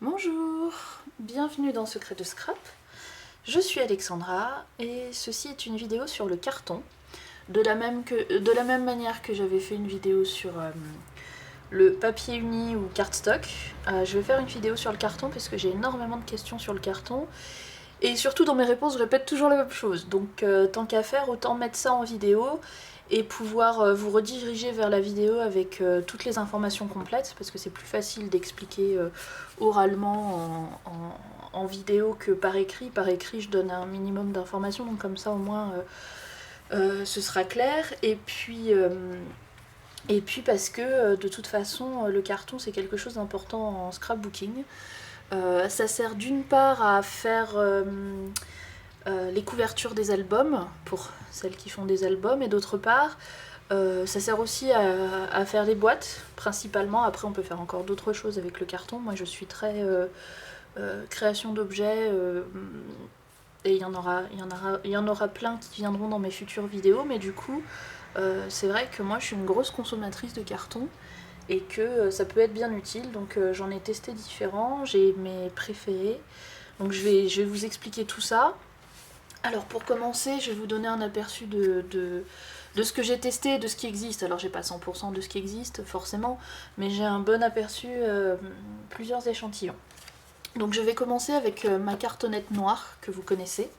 Bonjour, bienvenue dans Secret de Scrap. Je suis Alexandra et ceci est une vidéo sur le carton. De la même manière que j'avais fait une vidéo sur le papier uni ou cardstock, je vais faire une vidéo sur le carton parce que j'ai énormément de questions sur le carton. Et surtout dans mes réponses, je répète toujours la même chose. Donc tant qu'à faire, autant mettre ça en vidéo et pouvoir vous rediriger vers la vidéo avec toutes les informations complètes, parce que c'est plus facile d'expliquer oralement en vidéo que par écrit. Par écrit, je donne un minimum d'informations, donc comme ça au moins ce sera clair. Et puis parce que de toute façon, le carton c'est quelque chose d'important en scrapbooking. Ça sert d'une part à faire les couvertures des albums, pour celles qui font des albums, et d'autre part, ça sert aussi à faire des boîtes, principalement. Après, on peut faire encore d'autres choses avec le carton. Moi, je suis très création d'objets, et il y en aura plein qui viendront dans mes futures vidéos, mais du coup, c'est vrai que moi, je suis une grosse consommatrice de carton, et que ça peut être bien utile, donc j'en ai testé différents, j'ai mes préférés, donc je vais vous expliquer tout ça. Alors pour commencer, je vais vous donner un aperçu de ce que j'ai testé, de ce qui existe. Alors j'ai pas 100% de ce qui existe forcément, mais j'ai un bon aperçu, plusieurs échantillons. Donc je vais commencer avec ma cartonnette noire que vous connaissez.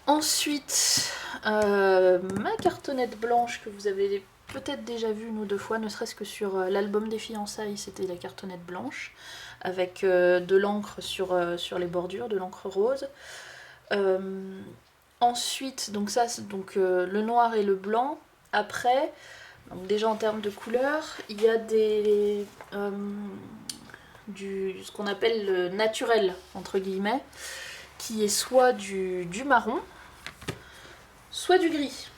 Ensuite, ma cartonnette blanche que vous avez peut-être déjà vue une ou deux fois, ne serait-ce que sur l'album des fiançailles, c'était la cartonnette blanche, avec de l'encre sur les bordures, de l'encre rose. Ensuite, donc ça, c'est donc le noir et le blanc. Après, donc déjà en termes de couleur, il y a ce qu'on appelle le naturel, entre guillemets, qui est soit du marron, soit du gris.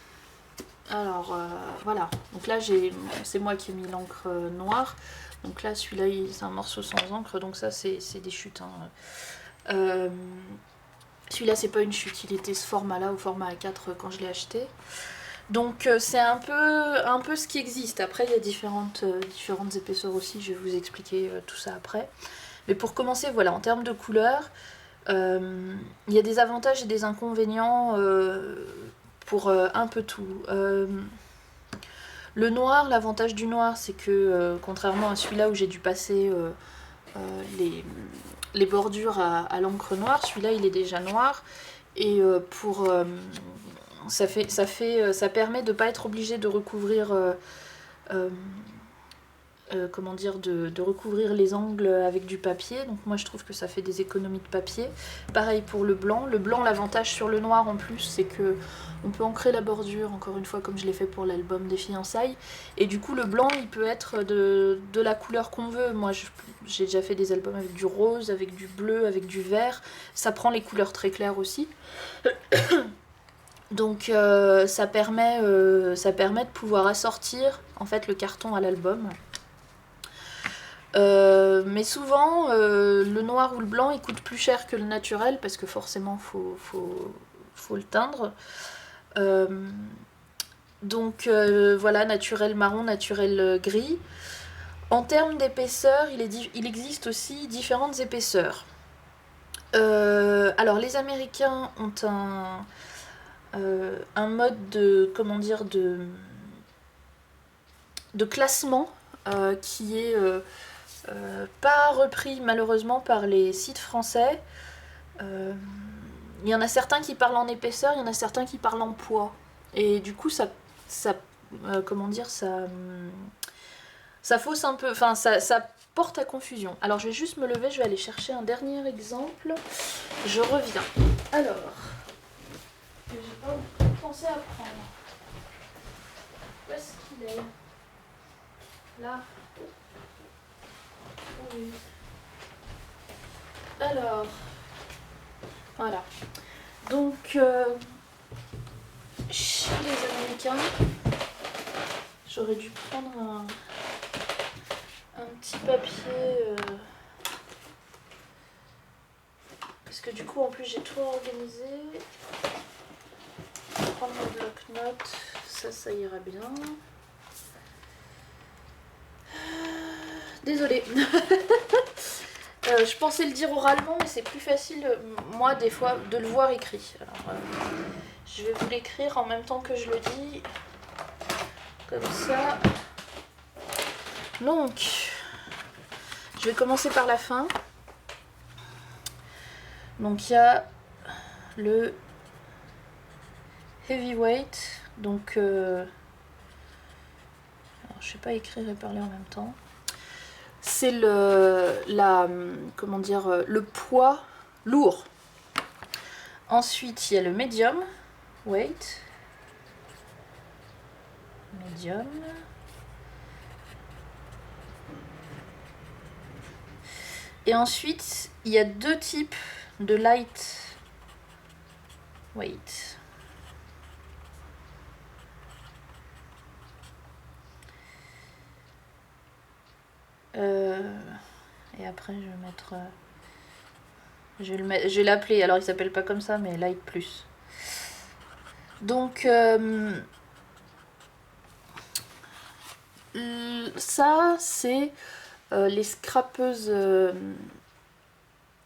Alors voilà, donc là c'est moi qui ai mis l'encre noire, donc là celui-là c'est un morceau sans encre, donc ça c'est des chutes. Celui-là c'est pas une chute, il était ce format-là au format A4 quand je l'ai acheté. Donc c'est un peu ce qui existe. Après il y a différentes épaisseurs aussi, je vais vous expliquer tout ça après. Mais pour commencer, voilà, en termes de couleur, il y a des avantages et des inconvénients pour un peu tout. Le noir, l'avantage du noir, c'est que contrairement à celui-là où j'ai dû passer les bordures à l'encre noire, celui-là il est déjà noir, et ça permet de ne pas être obligé de recouvrir de recouvrir les angles avec du papier. Donc moi je trouve que ça fait des économies de papier. Pareil pour le blanc. Le blanc, l'avantage sur le noir en plus, c'est que on peut ancrer la bordure, encore une fois comme je l'ai fait pour l'album des fiançailles. Et du coup le blanc il peut être de la couleur qu'on veut. Moi j'ai déjà fait des albums avec du rose, avec du bleu, avec du vert. Ça prend les couleurs très claires aussi. Donc ça permet de pouvoir assortir en fait le carton à l'album. Mais souvent, le noir ou le blanc il coûte plus cher que le naturel parce que forcément faut le teindre. Donc voilà, naturel marron, naturel gris. En termes d'épaisseur, il existe aussi différentes épaisseurs. Alors les Américains ont un mode de classement qui est pas repris malheureusement par les sites français. Il y en a certains qui parlent en épaisseur, il y en a certains qui parlent en poids. Et du coup, ça fausse un peu, enfin, ça porte à confusion. Alors, je vais juste me lever, je vais aller chercher un dernier exemple. Je reviens. Alors, que j'ai pas pensé à prendre. Où est-ce qu'il est ? Là. Oui. Alors, voilà. Donc, chez les Américains, j'aurais dû prendre un petit papier, parce que du coup, en plus, j'ai tout organisé. Je vais prendre mon bloc-notes, ça ira bien. Désolée. Je pensais le dire oralement, mais c'est plus facile, moi, des fois, de le voir écrit. Alors, je vais vous l'écrire en même temps que je le dis. Comme ça. Donc, je vais commencer par la fin. Donc, il y a le heavyweight. Donc, alors, je sais pas écrire et parler en même temps. C'est comment dire, le poids lourd. Ensuite, il y a le medium weight. Medium. Et ensuite, il y a deux types de light weight. Et après, je vais mettre... je vais l'appeler, alors il s'appelle pas comme ça, mais light plus. Donc, ça, c'est les scrapeuses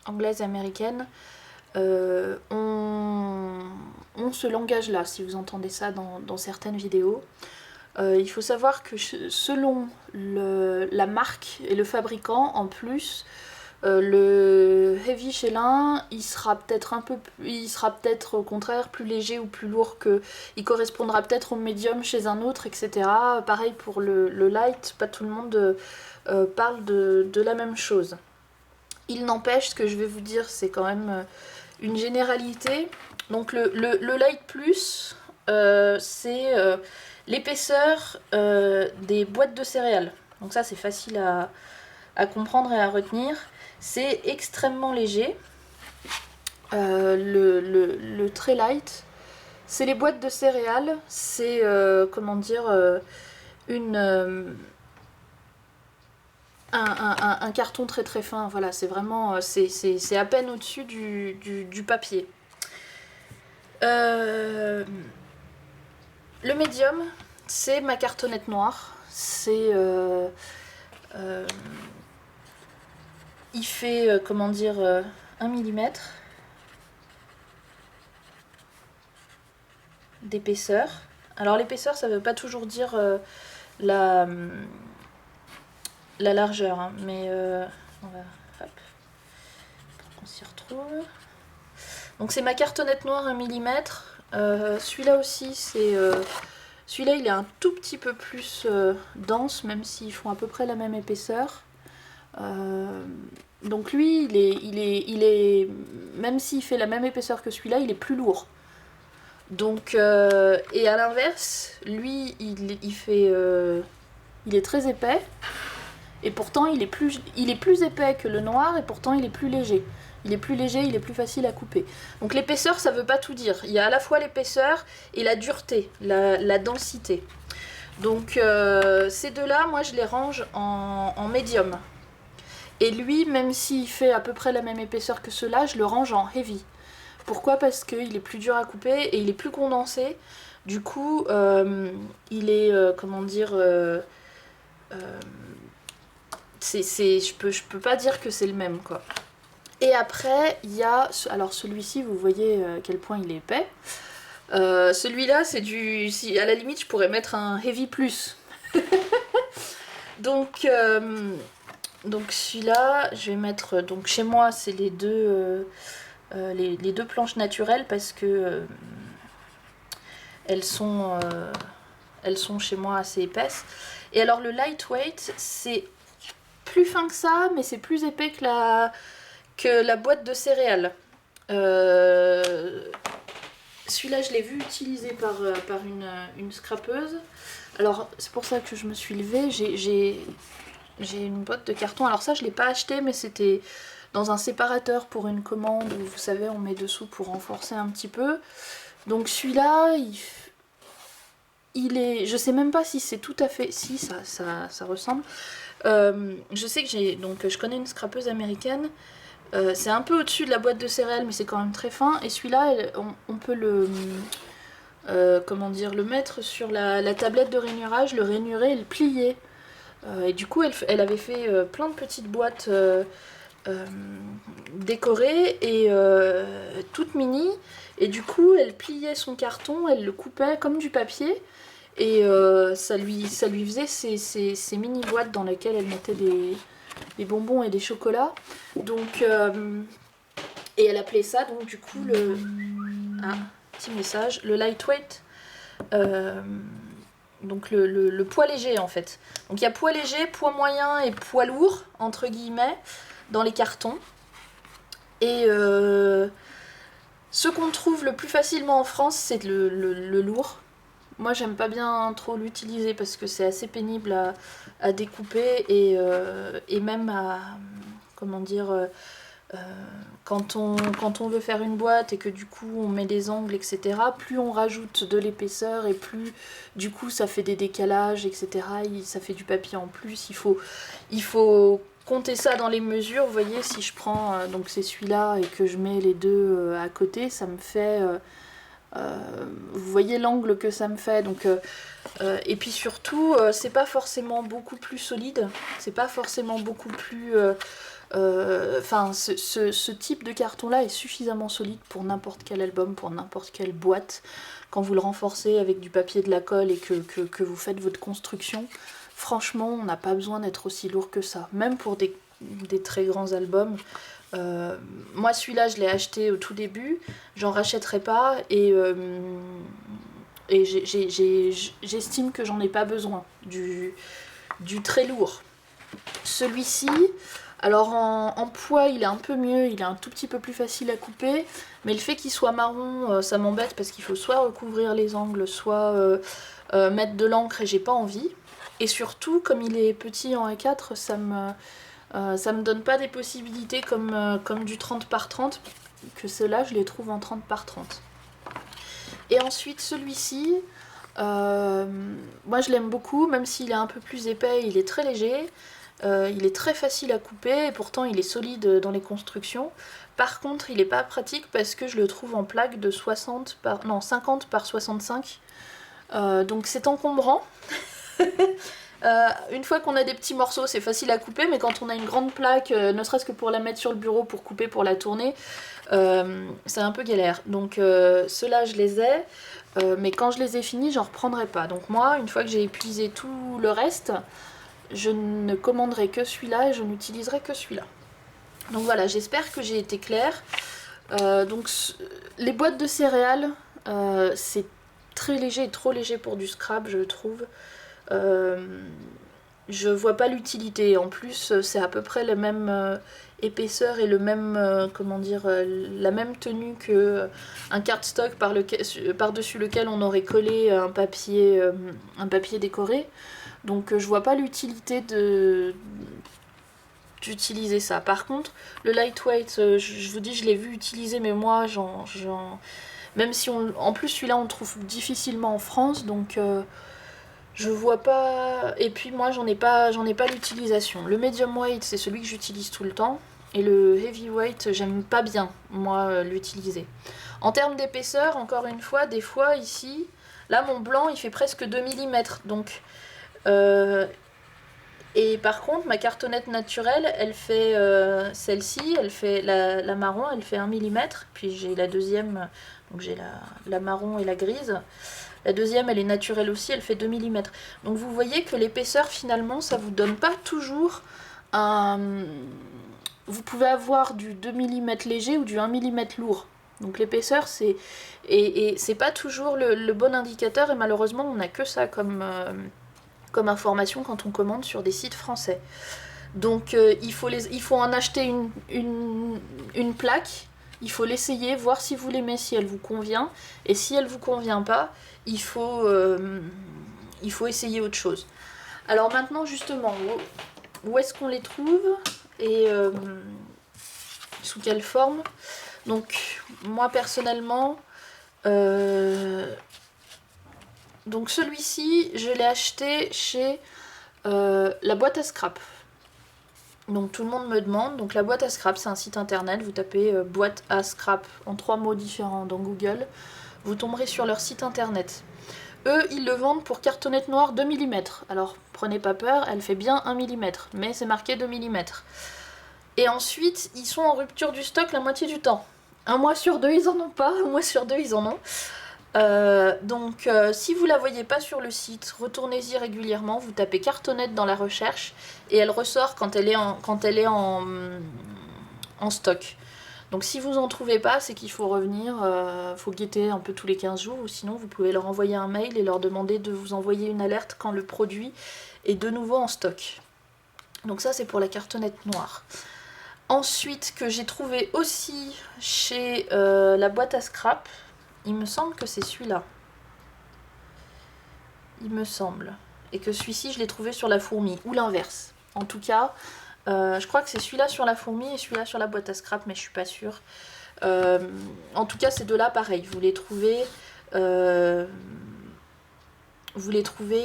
anglaises et américaines ont ce langage-là, si vous entendez ça dans certaines vidéos. Il faut savoir que selon la marque et le fabricant, en plus, le heavy chez l'un, il sera peut-être au contraire plus léger ou plus lourd que... Il correspondra peut-être au medium chez un autre, etc. Pareil pour le light, pas tout le monde parle de la même chose. Il n'empêche, ce que je vais vous dire, c'est quand même une généralité. Donc le light plus, c'est l'épaisseur des boîtes de céréales. Donc ça, c'est facile à comprendre et à retenir. C'est extrêmement léger. Le très light, c'est les boîtes de céréales. C'est, comment dire, un carton très très fin. Voilà, c'est vraiment, c'est à peine au-dessus du papier. Le médium, c'est ma cartonnette noire. C'est... il fait, comment dire, 1 mm d'épaisseur. Alors l'épaisseur, ça veut pas toujours dire la largeur, hein, mais on va, hop, pour qu'on s'y retrouve. Donc c'est ma cartonnette noire 1 mm. Celui-là aussi, c'est... celui-là, il est un tout petit peu plus dense, même s'ils font à peu près la même épaisseur. Donc lui, il est, même s'il fait la même épaisseur que celui-là, il est plus lourd. Donc, et à l'inverse, lui, il est très épais, et pourtant il est plus épais que le noir, et pourtant il est plus léger. Il est plus léger, il est plus facile à couper. Donc l'épaisseur, ça veut pas tout dire. Il y a à la fois l'épaisseur et la dureté, la densité. Donc ces deux-là, moi je les range en médium. Et lui, même s'il fait à peu près la même épaisseur que ceux-là, je le range en heavy. Pourquoi ? Parce qu'il est plus dur à couper et il est plus condensé. Du coup, il est, comment dire... je peux pas dire que c'est le même, quoi. Et après, il y a... Alors celui-ci, vous voyez à quel point il est épais. Celui-là, c'est du... à la limite, je pourrais mettre un heavy plus. Donc celui-là, je vais mettre... Donc chez moi, c'est les deux planches naturelles parce que elles sont chez moi assez épaisses. Et alors le lightweight, c'est plus fin que ça, mais c'est plus épais que la boîte de céréales. Celui-là, je l'ai vu utilisé par une scrapeuse. Alors, c'est pour ça que je me suis levée. J'ai une boîte de carton. Alors ça, je ne l'ai pas acheté, mais c'était dans un séparateur pour une commande où, vous savez, on met dessous pour renforcer un petit peu. Donc celui-là, il est... Je sais même pas si c'est tout à fait... Si, ça ressemble. Je sais que je connais une scrapeuse américaine. C'est un peu au-dessus de la boîte de céréales, mais c'est quand même très fin. Et celui-là, on peut comment dire, le mettre sur la tablette de rainurage, le rainurer et le plier. Et du coup, elle avait fait plein de petites boîtes décorée et toute mini. Et du coup, elle pliait son carton, elle le coupait comme du papier. Et ça lui faisait ces mini boîtes dans lesquelles elle mettait des bonbons et des chocolats. Donc, et elle appelait ça, donc du coup, petit message, le lightweight. Donc le poids léger en fait. Donc il y a poids léger, poids moyen et poids lourd, entre guillemets, dans les cartons. Et ce qu'on trouve le plus facilement en France, c'est le lourd. Moi j'aime pas bien trop l'utiliser parce que c'est assez pénible à découper et même à... comment dire... quand on veut faire une boîte et que du coup on met des angles, etc., plus on rajoute de l'épaisseur et plus du coup ça fait des décalages, etc., ça fait du papier en plus. Il faut compter ça dans les mesures. Vous voyez, si je prends donc c'est celui-là et que je mets les deux à côté, ça me fait... vous voyez l'angle que ça me fait. Donc, et puis surtout, c'est pas forcément beaucoup plus solide, c'est pas forcément beaucoup plus... Enfin, ce type de carton-là est suffisamment solide pour n'importe quel album, pour n'importe quelle boîte. Quand vous le renforcez avec du papier, de la colle et que vous faites votre construction, franchement, on n'a pas besoin d'être aussi lourd que ça. Même pour des très grands albums. Moi, celui-là, je l'ai acheté au tout début. J'en rachèterai pas et j'estime que j'en ai pas besoin du très lourd. Celui-ci... Alors en poids il est un peu mieux, il est un tout petit peu plus facile à couper, mais le fait qu'il soit marron ça m'embête parce qu'il faut soit recouvrir les angles, soit mettre de l'encre et j'ai pas envie. Et surtout comme il est petit en A4, ça me donne pas des possibilités comme du 30 par 30, que ceux-là je les trouve en 30 par 30. Et ensuite celui-ci, moi je l'aime beaucoup, même s'il est un peu plus épais, il est très léger. Il est très facile à couper et pourtant il est solide dans les constructions. Par contre, il n'est pas pratique parce que je le trouve en plaque de 50 par 65. Donc c'est encombrant. Une fois qu'on a des petits morceaux, c'est facile à couper, mais quand on a une grande plaque, ne serait-ce que pour la mettre sur le bureau pour couper, pour la tourner, c'est un peu galère. Donc ceux-là, je les ai, mais quand je les ai finis, j'en reprendrai pas. Donc moi, une fois que j'ai épuisé tout le reste, je ne commanderai que celui-là et je n'utiliserai que celui-là. Donc voilà, j'espère que j'ai été claire. Donc les boîtes de céréales, c'est très léger et trop léger pour du scrap, je trouve. Je vois pas l'utilité. En plus, c'est à peu près la même épaisseur et le même, comment dire, la même tenue que un cardstock par-dessus lequel on aurait collé un papier décoré. Donc je vois pas l'utilité d'utiliser ça. Par contre, le lightweight, je vous dis, je l'ai vu utiliser, mais moi, même si en plus celui-là on le trouve difficilement en France, donc je vois pas. Et puis moi, j'en ai pas l'utilisation. Le medium weight, c'est celui que j'utilise tout le temps, et le heavyweight, j'aime pas bien moi l'utiliser. En termes d'épaisseur, encore une fois, des fois ici, là mon blanc, il fait presque 2 mm, donc et par contre ma cartonnette naturelle elle fait celle-ci, elle fait la marron, elle fait 1 mm, puis j'ai la deuxième, donc j'ai la marron et la grise. La deuxième elle est naturelle aussi, elle fait 2 mm. Donc vous voyez que l'épaisseur finalement ça vous donne pas toujours un... Vous pouvez avoir du 2 mm léger ou du 1 mm lourd. Donc l'épaisseur c'est... Et c'est pas toujours le bon indicateur et malheureusement on n'a que ça comme information quand on commande sur des sites français. Donc il faut en acheter une plaque, il faut l'essayer, voir si vous l'aimez, si elle vous convient, et si elle vous convient pas, il faut essayer autre chose. Alors maintenant justement, où est-ce qu'on les trouve et sous quelle forme? Donc moi personnellement, donc celui-ci, je l'ai acheté chez la boîte à scrap. Donc tout le monde me demande, donc la boîte à scrap, c'est un site internet, vous tapez boîte à scrap en 3 mots différents dans Google, vous tomberez sur leur site internet. Eux, ils le vendent pour cartonnette noire 2 mm. Alors prenez pas peur, elle fait bien 1 mm, mais c'est marqué 2 mm. Et ensuite, ils sont en rupture du stock la moitié du temps. Un mois sur deux, ils en ont pas. Un mois sur deux, ils en ont. Donc si vous la voyez pas sur le site, retournez-y régulièrement, vous tapez cartonnette dans la recherche et elle ressort quand elle est en stock. Donc si vous en trouvez pas, c'est qu'il faut revenir, faut guetter un peu tous les 15 jours, ou sinon vous pouvez leur envoyer un mail et leur demander de vous envoyer une alerte quand le produit est de nouveau en stock. Donc ça c'est pour la cartonnette noire. Ensuite, que j'ai trouvé aussi chez la boîte à scrap, il me semble que c'est celui-là. Il me semble. Et que celui-ci, je l'ai trouvé sur la fourmi, ou l'inverse. En tout cas, je crois que c'est celui-là sur la fourmi et celui-là sur la boîte à scrap, mais je suis pas sûre. En tout cas, ces deux-là, pareil. Vous les trouvez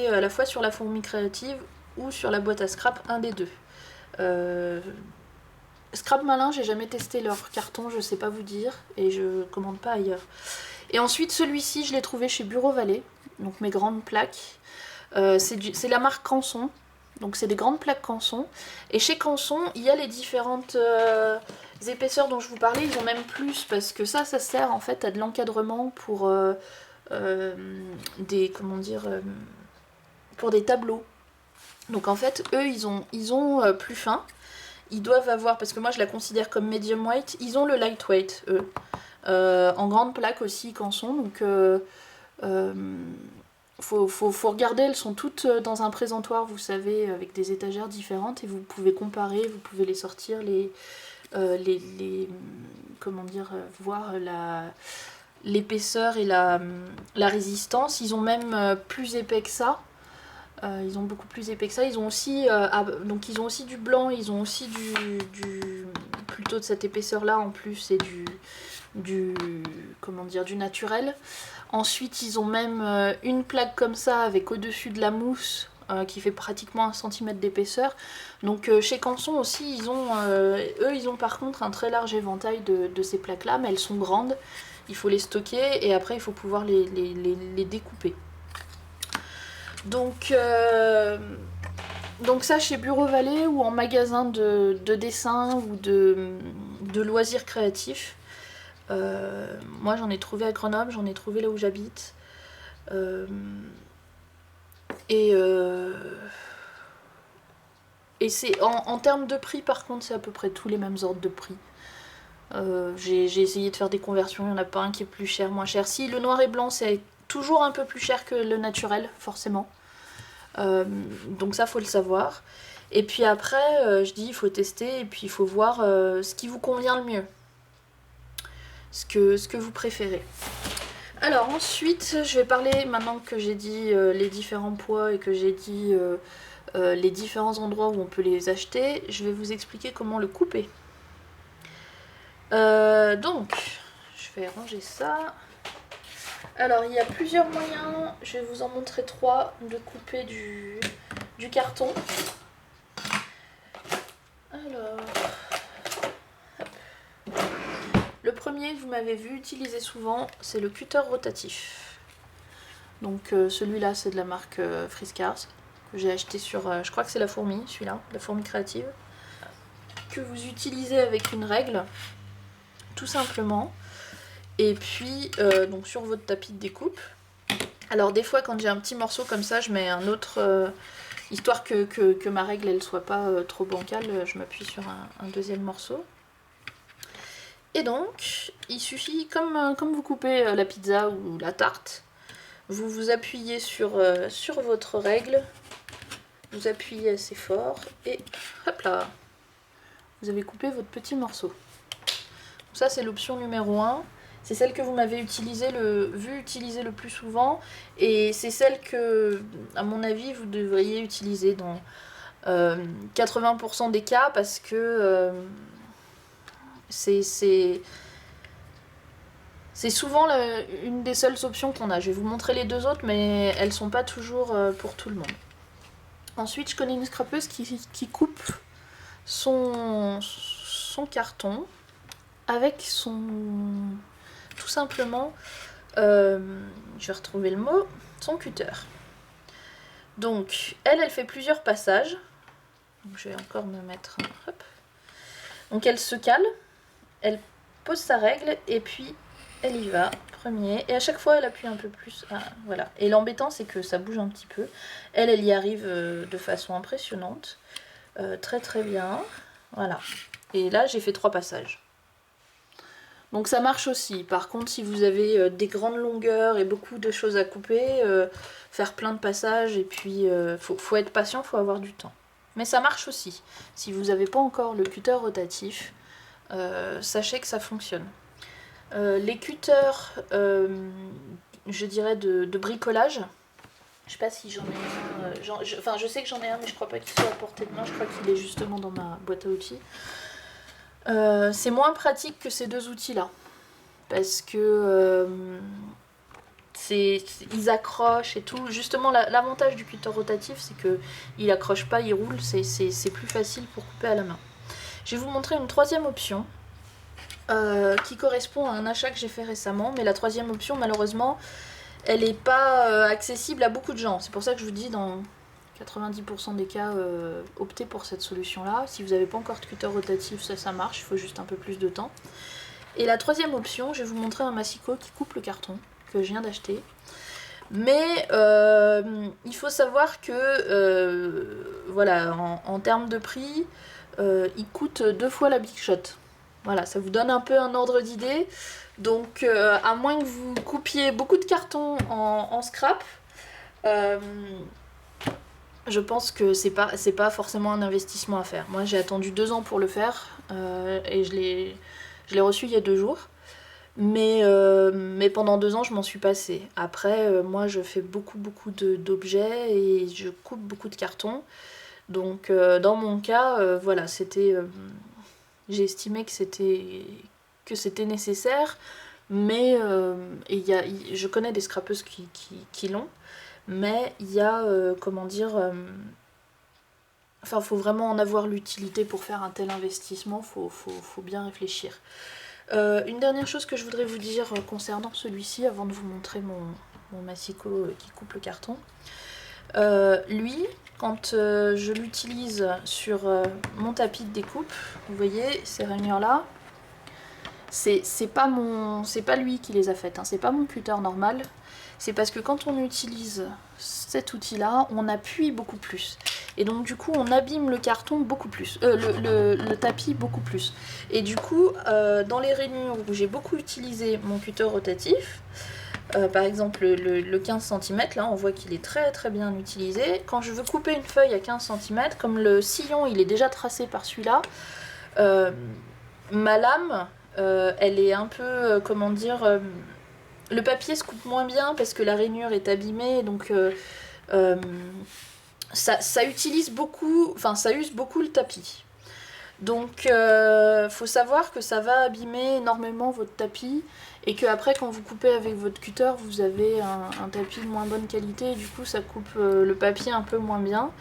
à la fois sur la fourmi créative ou sur la boîte à scrap, un des deux. Scrap Malin, j'ai jamais testé leur carton, je sais pas vous dire, et je commande pas ailleurs. Et ensuite, celui-ci, je l'ai trouvé chez Bureau Vallée, donc mes grandes plaques. C'est la marque Canson, donc c'est des grandes plaques Canson. Et chez Canson, il y a les différentes épaisseurs dont je vous parlais, ils ont même plus, parce que ça sert en fait à de l'encadrement pour pour des tableaux. Donc en fait, eux, ils ont plus fin. Ils doivent avoir, parce que moi je la considère comme medium weight, ils ont le lightweight, eux. En grande plaque aussi, Canson, donc faut regarder, elles sont toutes dans un présentoir, vous savez, avec des étagères différentes, et vous pouvez comparer, vous pouvez les sortir, voir l'épaisseur et la résistance. Ils ont même plus épais que ça. Ils ont beaucoup plus épais que ça. Ils ont aussi, donc ils ont aussi du blanc, ils ont aussi plutôt de cette épaisseur là en plus, et du naturel. Ensuite, ils ont même une plaque comme ça avec au-dessus de la mousse qui fait pratiquement 1 cm d'épaisseur. Donc chez Canson aussi, ils ont par contre un très large éventail de ces plaques là, mais elles sont grandes. Il faut les stocker et après il faut pouvoir les découper. Donc ça chez Bureau Vallée ou en magasin de dessin ou de loisirs créatifs. Moi j'en ai trouvé à Grenoble, j'en ai trouvé là où j'habite. Et c'est en termes de prix par contre, c'est à peu près tous les mêmes ordres de prix. J'ai essayé de faire des conversions, il n'y en a pas un qui est plus cher, moins cher. Si, le noir et blanc c'est toujours un peu plus cher que le naturel, forcément. Donc ça faut le savoir. Et puis après, je dis il faut tester et puis il faut voir ce qui vous convient le mieux. Ce que vous préférez. Alors ensuite, je vais parler, maintenant que j'ai dit les différents poids et que j'ai dit les différents endroits où on peut les acheter, je vais vous expliquer comment le couper. Donc, je vais ranger ça. Alors, il y a plusieurs moyens, je vais vous en montrer 3, de couper du carton. Alors, hop. Le premier que vous m'avez vu utiliser souvent, c'est le cutter rotatif. Donc celui-là, c'est de la marque Friskars, que j'ai acheté sur, je crois que c'est la fourmi, celui-là, la fourmi créative, que vous utilisez avec une règle, tout simplement. Et puis, donc sur votre tapis de découpe. Alors des fois, quand j'ai un petit morceau comme ça, je mets un autre, histoire que ma règle, elle soit pas trop bancale, je m'appuie sur un deuxième morceau. Et donc, il suffit, comme vous coupez la pizza ou la tarte, vous vous appuyez sur votre règle, vous appuyez assez fort, et hop là, vous avez coupé votre petit morceau. Donc ça, c'est l'option numéro 1. C'est celle que vous m'avez vu utiliser le plus souvent, et c'est celle que, à mon avis, vous devriez utiliser dans 80% des cas, parce que c'est souvent une des seules options qu'on a. Je vais vous montrer les deux autres, mais elles sont pas toujours pour tout le monde. Ensuite, je connais une scrapeuse qui coupe son carton avec tout simplement, je vais retrouver le mot, son cutter. Donc, elle fait plusieurs passages. Donc, je vais encore me mettre, hop. Donc elle se cale, elle pose sa règle et puis elle y va, premier. Et à chaque fois elle appuie un peu plus. Ah, voilà. Et l'embêtant c'est que ça bouge un petit peu. Elle y arrive de façon impressionnante. Très très bien. Voilà. Et là j'ai fait 3 passages. Donc ça marche aussi. Par contre, si vous avez des grandes longueurs et beaucoup de choses à couper, faire plein de passages et puis faut être patient, faut avoir du temps. Mais ça marche aussi. Si vous n'avez pas encore le cutter rotatif, sachez que ça fonctionne. Les cutters, je dirais de bricolage, je sais pas si j'en ai un, enfin je sais que j'en ai un mais je crois pas qu'il soit à portée de main, je crois qu'il est justement dans ma boîte à outils. C'est moins pratique que ces 2 outils là parce que ils accrochent et tout. Justement l'avantage du cutter rotatif c'est que il accroche pas, il roule, c'est plus facile pour couper à la main. Je vais vous montrer une 3e option qui correspond à un achat que j'ai fait récemment, mais la 3e option malheureusement elle n'est pas accessible à beaucoup de gens. C'est pour ça que je vous dis dans 90% des cas, optez pour cette solution-là. Si vous n'avez pas encore de cutter rotatif, ça marche, il faut juste un peu plus de temps. Et la 3e option, je vais vous montrer un massicot qui coupe le carton, que je viens d'acheter. Mais il faut savoir que, voilà, en termes de prix, il coûte 2 fois la Big Shot. Voilà, ça vous donne un peu un ordre d'idée. Donc, à moins que vous coupiez beaucoup de cartons en scrap, je pense que c'est pas forcément un investissement à faire. Moi j'ai attendu 2 ans pour le faire et je l'ai reçu il y a 2 jours. Mais pendant 2 ans je m'en suis passée. Après moi je fais beaucoup d'objets et je coupe beaucoup de cartons. Donc dans mon cas, voilà, j'ai estimé que c'était nécessaire. Mais je connais des scrapeuses qui l'ont. Mais il y a, comment dire, enfin, faut vraiment en avoir l'utilité pour faire un tel investissement, faut bien réfléchir. Une dernière chose que je voudrais vous dire concernant celui-ci, avant de vous montrer mon massicot qui coupe le carton. Lui, quand je l'utilise sur mon tapis de découpe, vous voyez, ces rainures-là, c'est pas lui qui les a faites, hein, c'est pas mon cutter normal. C'est parce que quand on utilise cet outil-là, on appuie beaucoup plus. Et donc du coup, on abîme le carton beaucoup plus, le tapis beaucoup plus. Et du coup, dans les rainures où j'ai beaucoup utilisé mon cutter rotatif, par exemple le 15 cm, là on voit qu'il est très très bien utilisé. Quand je veux couper une feuille à 15 cm, comme le sillon il est déjà tracé par celui-là, ma lame, elle est un peu, comment dire... le papier se coupe moins bien parce que la rainure est abîmée, donc ça utilise beaucoup, enfin ça use beaucoup le tapis. Donc faut savoir que ça va abîmer énormément votre tapis et que après quand vous coupez avec votre cutter vous avez un tapis de moins bonne qualité et du coup ça coupe le papier un peu moins bien.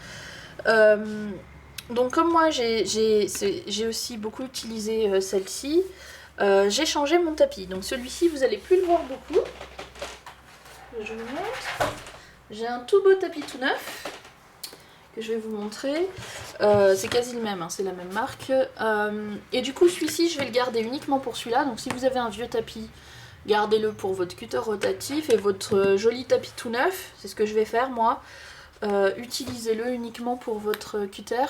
Donc comme moi j'ai aussi beaucoup utilisé celle-ci, j'ai changé mon tapis. Donc celui-ci vous allez plus le voir beaucoup. Je vous montre. J'ai un tout beau tapis tout neuf que je vais vous montrer. C'est quasi le même, hein, c'est la même marque. Et du coup celui-ci je vais le garder uniquement pour celui-là. Donc si vous avez un vieux tapis, gardez-le pour votre cutter rotatif et votre joli tapis tout neuf. C'est ce que je vais faire moi. Utilisez-le uniquement pour votre cutter.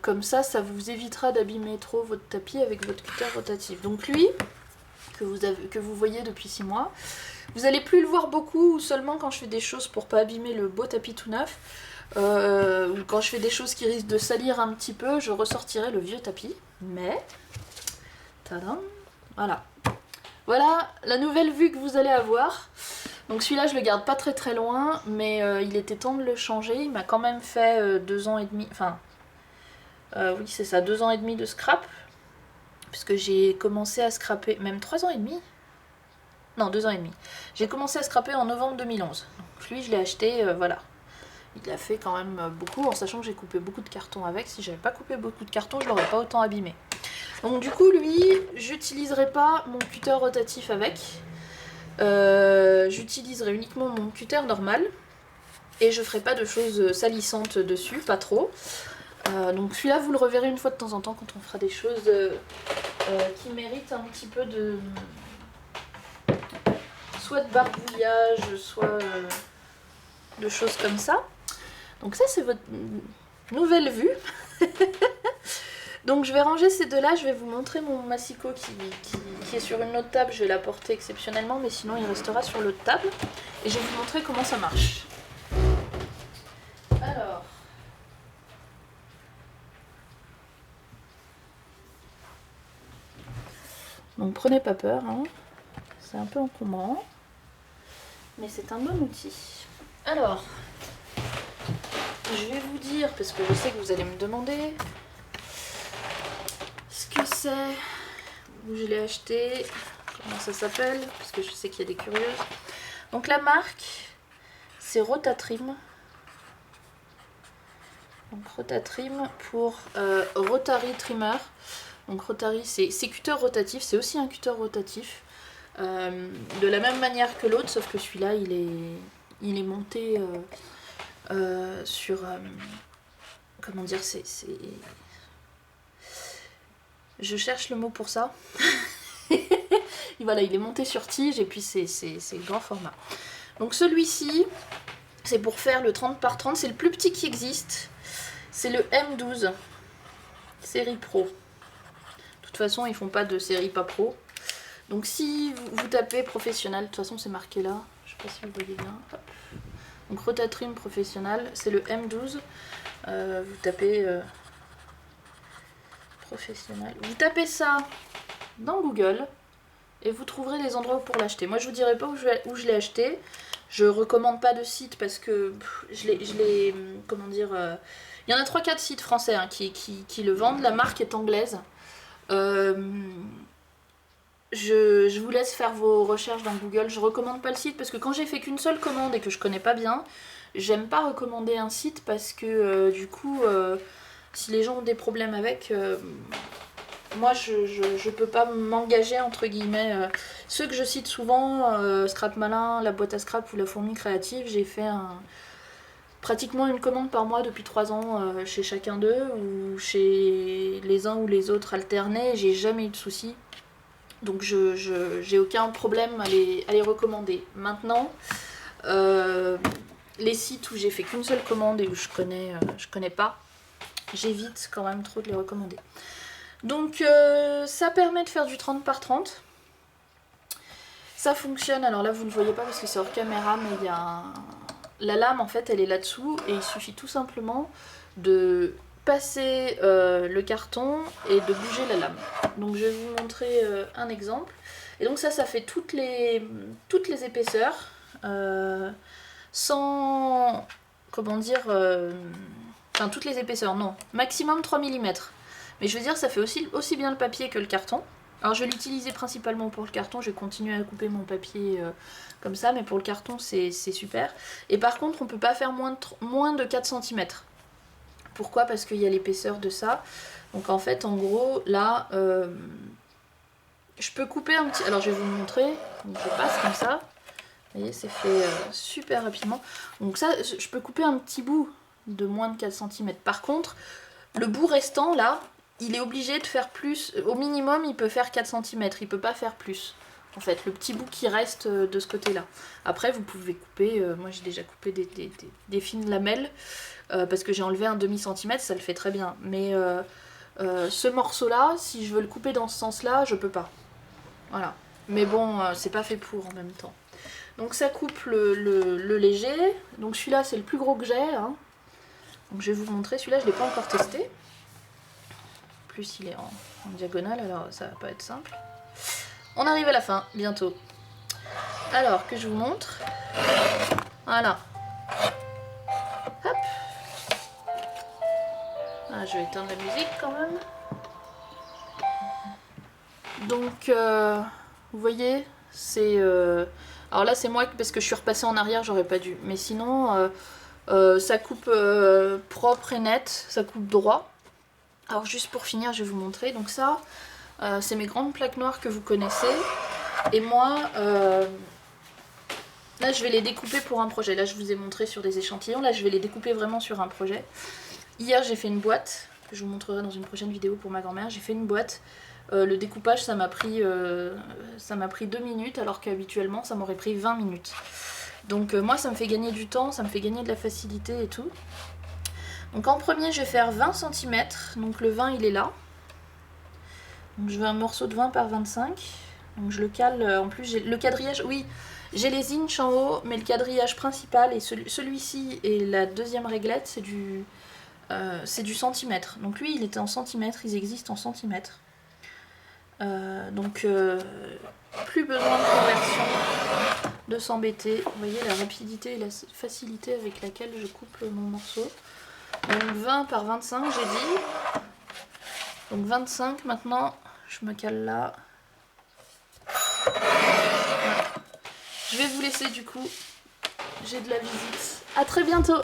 Comme ça vous évitera d'abîmer trop votre tapis avec votre cutter rotatif. Donc lui, que vous voyez depuis 6 mois, vous allez plus le voir beaucoup, ou seulement quand je fais des choses pour pas abîmer le beau tapis tout neuf, ou quand je fais des choses qui risquent de salir un petit peu, je ressortirai le vieux tapis. Mais, tadam, voilà la nouvelle vue que vous allez avoir. Donc celui-là je le garde pas très très loin, mais il était temps de le changer. Il m'a quand même fait 2 ans et demi, enfin oui c'est ça, 2 ans et demi de scrap, puisque j'ai commencé à scraper, même 3 ans et demi. Non, 2 ans et demi. J'ai commencé à scraper en novembre 2011. Donc lui, je l'ai acheté, voilà. Il a fait quand même beaucoup, en sachant que j'ai coupé beaucoup de cartons avec. Si j'avais pas coupé beaucoup de cartons, je l'aurais pas autant abîmé. Donc du coup, lui, j'utiliserai pas mon cutter rotatif avec. J'utiliserai uniquement mon cutter normal. Et je ferai pas de choses salissantes dessus, pas trop. Donc celui-là vous le reverrez une fois de temps en temps quand on fera des choses qui méritent un petit peu de... soit de barbouillage, soit de choses comme ça. Donc ça c'est votre nouvelle vue. Donc je vais ranger ces deux-là, je vais vous montrer mon massicot qui est sur une autre table, je vais l'apporter exceptionnellement, mais sinon il restera sur l'autre table. Et je vais vous montrer comment ça marche. Alors... donc prenez pas peur, hein. C'est un peu encombrant, mais c'est un bon outil. Alors, je vais vous dire, parce que je sais que vous allez me demander ce que c'est, où je l'ai acheté, comment ça s'appelle, parce que je sais qu'il y a des curieuses. Donc la marque, c'est Rotatrim. Donc Rotatrim pour Rotary Trimmer. Donc Rotary, c'est cutter rotatif, c'est aussi un cutter rotatif. De la même manière que l'autre, sauf que celui-là, il est monté sur... comment dire, je cherche le mot pour ça. Et voilà, il est monté sur tige et puis c'est grand format. Donc celui-ci, c'est pour faire le 30 par 30, c'est le plus petit qui existe. C'est le M12, série pro. De toute façon, ils font pas de série pas pro. Donc si vous tapez professionnel, de toute façon c'est marqué là, je sais pas si vous voyez bien. Hop. Donc Rotatrim professionnel, c'est le M12. Vous tapez professionnel. Vous tapez ça dans Google et vous trouverez les endroits pour l'acheter. Moi je vous dirai pas où je l'ai acheté. Je recommande pas de site parce que je l'ai comment dire, il y en a 3-4 sites français hein, qui le vendent. La marque est anglaise. Je vous laisse faire vos recherches dans Google. Je recommande pas le site parce que quand j'ai fait qu'une seule commande et que je connais pas bien, j'aime pas recommander un site parce que du coup, si les gens ont des problèmes avec, moi je peux pas m'engager entre guillemets. Ceux que je cite souvent, Scrap Malin, la boîte à scrap ou la fourmi créative, j'ai fait pratiquement une commande par mois depuis 3 ans chez chacun d'eux ou chez les uns ou les autres alternés. J'ai jamais eu de soucis. Donc j'ai aucun problème à les recommander. Maintenant, les sites où j'ai fait qu'une seule commande et où je connais pas, j'évite quand même trop de les recommander. Donc ça permet de faire du 30 par 30. Ça fonctionne, alors là vous ne le voyez pas parce que c'est hors caméra, mais il y a la lame en fait elle est là-dessous et il suffit tout simplement de passer le carton et de bouger la lame. Donc je vais vous montrer un exemple. Et donc ça fait toutes les épaisseurs sans, comment dire, enfin toutes les épaisseurs, non, maximum 3 mm. Mais je veux dire ça fait aussi bien le papier que le carton. Alors je vais l'utiliser principalement pour le carton, je vais continuer à couper mon papier comme ça, mais pour le carton c'est super. Et par contre on peut pas faire moins de 4 cm. Pourquoi? Parce qu'il y a l'épaisseur de ça. Donc en fait, en gros, là, je peux couper un petit... alors je vais vous montrer. Donc je passe comme ça. Vous voyez, c'est fait super rapidement. Donc ça, je peux couper un petit bout de moins de 4 cm. Par contre, le bout restant, là, il est obligé de faire plus. Au minimum, il peut faire 4 cm. Il peut pas faire plus. En fait, le petit bout qui reste de ce côté-là. Après, vous pouvez couper... moi, j'ai déjà coupé des fines lamelles. Parce que j'ai enlevé un demi-centimètre, ça le fait très bien. Mais ce morceau-là, si je veux le couper dans ce sens-là, je peux pas. Voilà. Mais bon, c'est pas fait pour en même temps. Donc ça coupe le léger. Donc celui-là, c'est le plus gros que j'ai. Hein. Donc je vais vous montrer. Celui-là, je l'ai pas encore testé. En plus, il est en diagonale, alors ça va pas être simple. On arrive à la fin, bientôt. Alors, que je vous montre. Voilà. Hop. Ah, je vais éteindre la musique quand même. Donc, vous voyez, c'est... alors là, c'est moi, parce que je suis repassée en arrière, j'aurais pas dû. Mais sinon, ça coupe propre et net, ça coupe droit. Alors juste pour finir, je vais vous montrer. Donc ça, c'est mes grandes plaques noires que vous connaissez. Et moi, là, je vais les découper pour un projet. Là, je vous ai montré sur des échantillons. Là, je vais les découper vraiment sur un projet. Hier j'ai fait une boîte, que je vous montrerai dans une prochaine vidéo pour ma grand-mère. J'ai fait une boîte. Le découpage ça m'a pris 2 minutes alors qu'habituellement ça m'aurait pris 20 minutes. Donc moi ça me fait gagner du temps, ça me fait gagner de la facilité et tout. Donc en premier je vais faire 20 cm, donc le 20 il est là. Donc je veux un morceau de 20 par 25. Donc je le cale, en plus j'ai le quadrillage, oui j'ai les inches en haut, mais le quadrillage principal et celui-ci et la deuxième réglette c'est du centimètre. Donc lui il était en centimètres, ils existent en centimètres. Donc plus besoin de conversion, de s'embêter. Vous voyez la rapidité et la facilité avec laquelle je coupe mon morceau. Donc 20 par 25 j'ai dit. Donc 25 maintenant, je me cale là. Voilà. Je vais vous laisser du coup, j'ai de la visite. À très bientôt.